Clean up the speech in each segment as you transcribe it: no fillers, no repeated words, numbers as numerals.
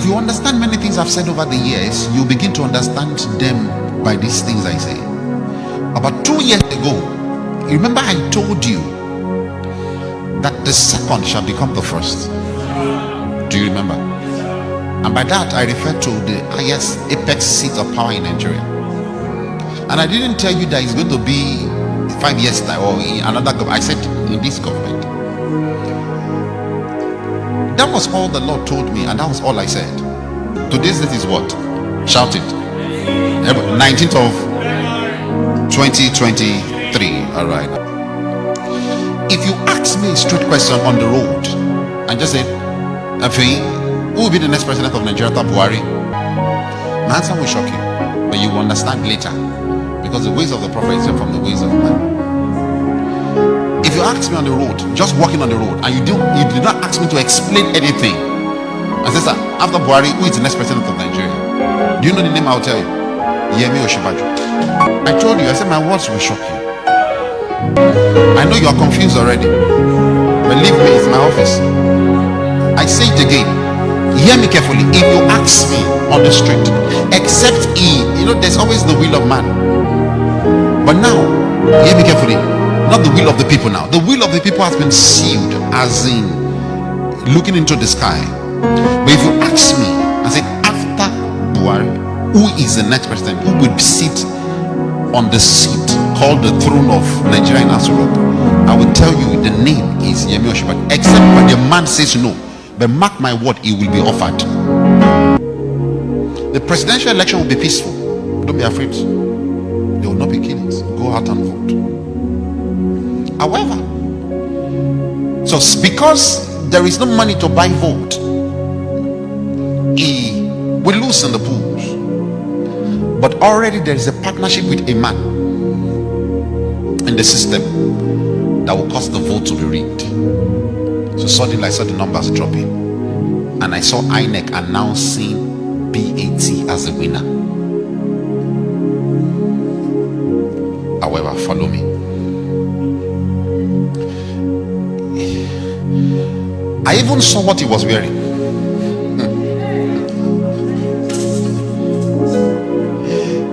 you understand many things I've said over the years, you begin to understand them by these things I say. About 2 years ago, you remember I told you that the second shall become the first. Do you remember? And by that I refer to the highest apex seat of power in Nigeria. And I didn't tell you that it's going to be 5 years time or in another government. I said in this government. That was all the Lord told me, and that was all I said. Today's date is what? Shout it. 19th of 2023. All right. If you ask me a straight question on the road and just say, Feyi, who will be the next president of Nigeria after Buhari? My answer will shock you, but you will understand later, because the ways of the prophet is different from the ways of man. If you ask me on the road, just walking on the road, and you did not ask me to explain anything, I say, sir, after Buhari, who is the next president of Nigeria? Do you know the name? I'll tell you. Yemi Osinbajo. I told you, I said my words will shock you. I know you are confused already. Believe me, it's my office. I say it again. Hear me carefully. If you ask me on the street, except there's always the will of man. But now, hear me carefully. Not the will of the people now. The will of the people has been sealed, as in looking into the sky. But if you ask me, I say, after Buhari, who is the next president? Who will sit on the seat called the throne of Nigeria in Europe? I will tell you the name is Yemi Osinbajo. Except when the man says no. But mark my word, he will be offered. The presidential election will be peaceful. Don't be afraid. There will not be killings. Go out and vote. However, so because there is no money to buy vote, he will lose in the polls. But already there is a partnership with a man in the system that will cause the vote to be rigged. So suddenly I saw the numbers dropping, and I saw INEC announcing BAT as the winner. However, follow me. I even saw what he was wearing.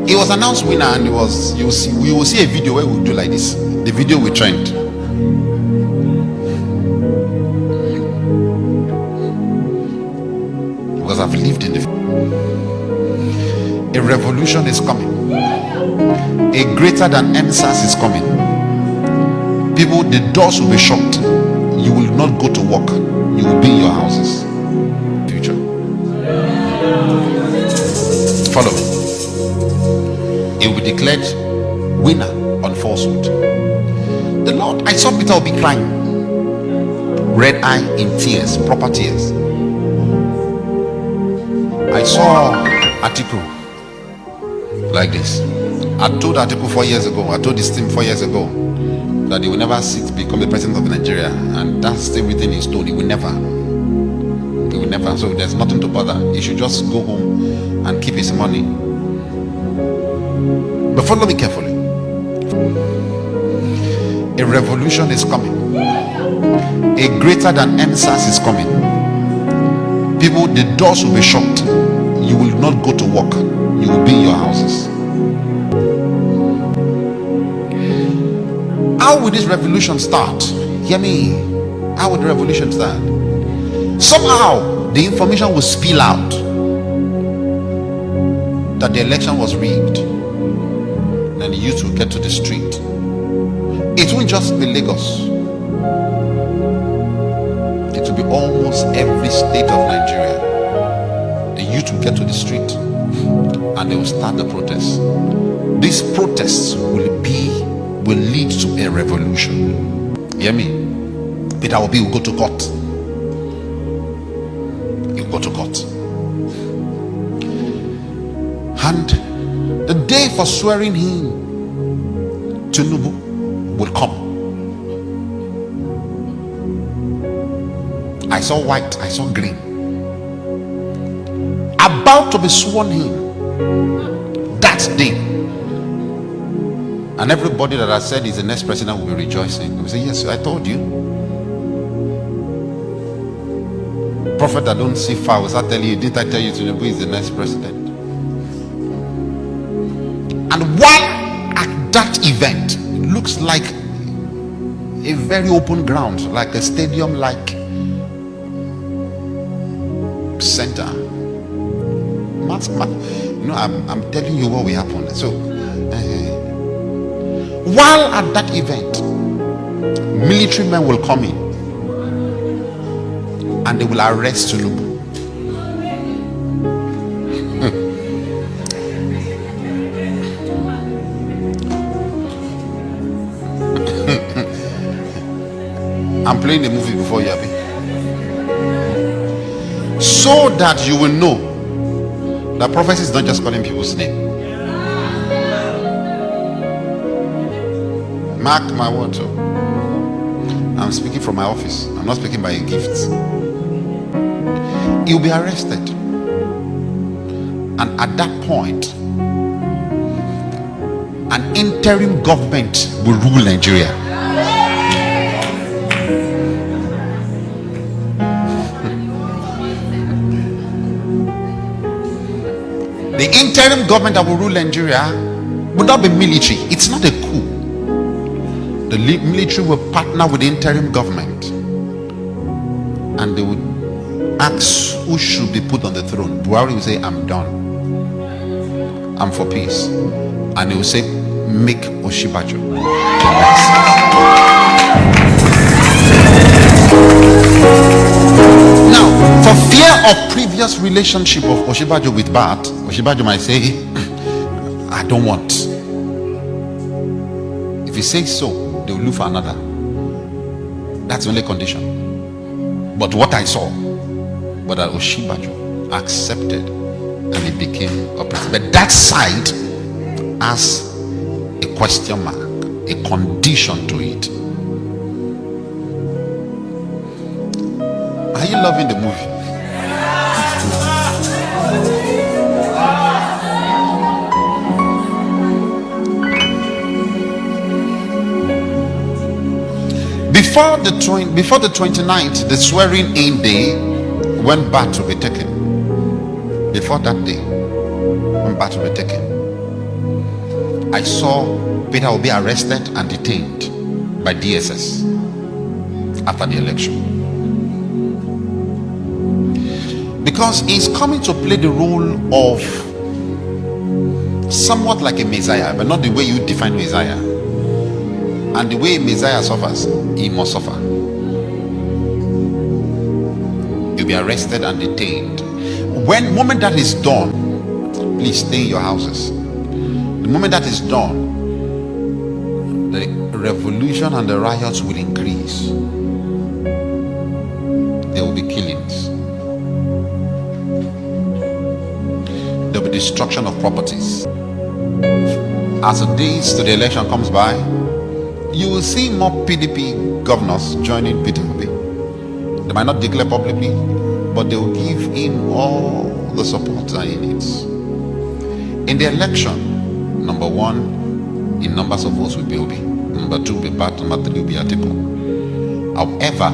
He was announced winner, and we will see a video where we'll do like this. The video will trend. Because I've lived in a revolution is coming. A greater than NSAS is coming. People, the doors will be shut. You will not go to work. You will be in your houses. Future. Follow me. It will be declared winner on falsehood. The Lord, I saw Peter Obi crying, red eye in tears, proper tears. I saw Atiku like this. I told Atiku 4 years ago, I told this team 4 years ago, that he will never become the president of Nigeria, and that's still within his stone. He will never. So there's nothing to bother. He should just go home and keep his money. But follow me carefully. A revolution is coming. A greater than NSAS is coming. People, the doors will be shut. You will not go to work. You will be in your houses. How will this revolution start? Hear me. How will the revolution start? Somehow the information will spill out that the election was rigged, and the youth will get to the street. It won't just be Lagos. It will be almost every state of Nigeria. The youth will get to the street and they will start the protests. These protests will lead to a revolution. Hear me? Peter Obi will go to court. He will go to court. And the day for swearing him, Tinubu, will come. I saw white, I saw green. About to be sworn in that day. And everybody that I said is the next president will be rejoicing. They will say, yes, I told you. Prophet that don't see far, I tell you, didn't I tell you Tinubu is the next president? And while at that event, it looks like a very open ground, like a stadium like center. You know, I'm telling you what will happen. So while at that event, military men will come in and they will arrest Tinubu. I'm playing the movie before you, Abi. So that you will know that prophecy is not just calling people's name. Mark my words. I'm speaking from my office. I'm not speaking by a gift. You'll be arrested. And at that point, an interim government will rule Nigeria. The interim government that will rule Nigeria would not be military. It's not a coup. The military will partner with the interim government and they would ask who should be put on the throne. Buhari will say, I'm done. I'm for peace. And he will say, make Oshibajo the next. Now, for fear of previous relationship of Oshibajo with Bat, Oshibajo might say, I don't want. If he says so, they will look for another. That's the only condition. But what I saw, but that Oshibajo accepted and he became a president. But that side has a question mark, a condition to it. Are you loving the movie? Before the 29th, the swearing in day, when Bat will be taken. Before that day, when Bat will be taken, I saw Peter will be arrested and detained by DSS after the election. Because he's coming to play the role of somewhat like a Messiah, but not the way you define Messiah. And the way Messiah suffers, he must suffer. You'll be arrested and detained. When moment that is done, please stay in your houses. The moment that is done, the revolution and the riots will increase. There will be killings. There will be destruction of properties. As the days to the election comes by, you will see more PDP governors joining Peter Obi. They might not declare publicly, but they will give him all the support that he needs. In the election, number one, in numbers of votes will be Obi. Number two will be Bat. Number three will be Atiku. However,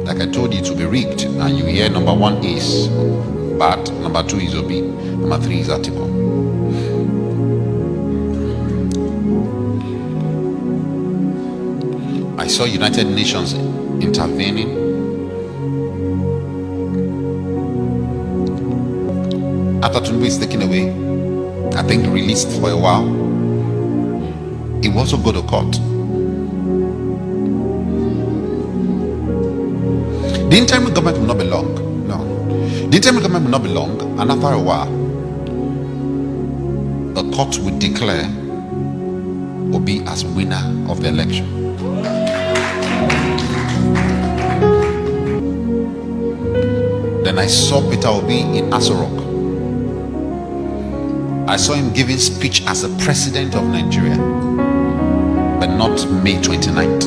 like I told you, it will be rigged. And you hear number one is Bat, number two is Obi, number three is Atiku. I saw United Nations intervening. After Tinubu is taken away, I think released for a while, he will also go to court. The interim government will not be long. No. The interim government will not be long, and after a while, the court will declare Obi as winner of the election. Then I saw Peter Obi in Aso Rock. I saw him giving speech as the president of Nigeria, but not May 29th.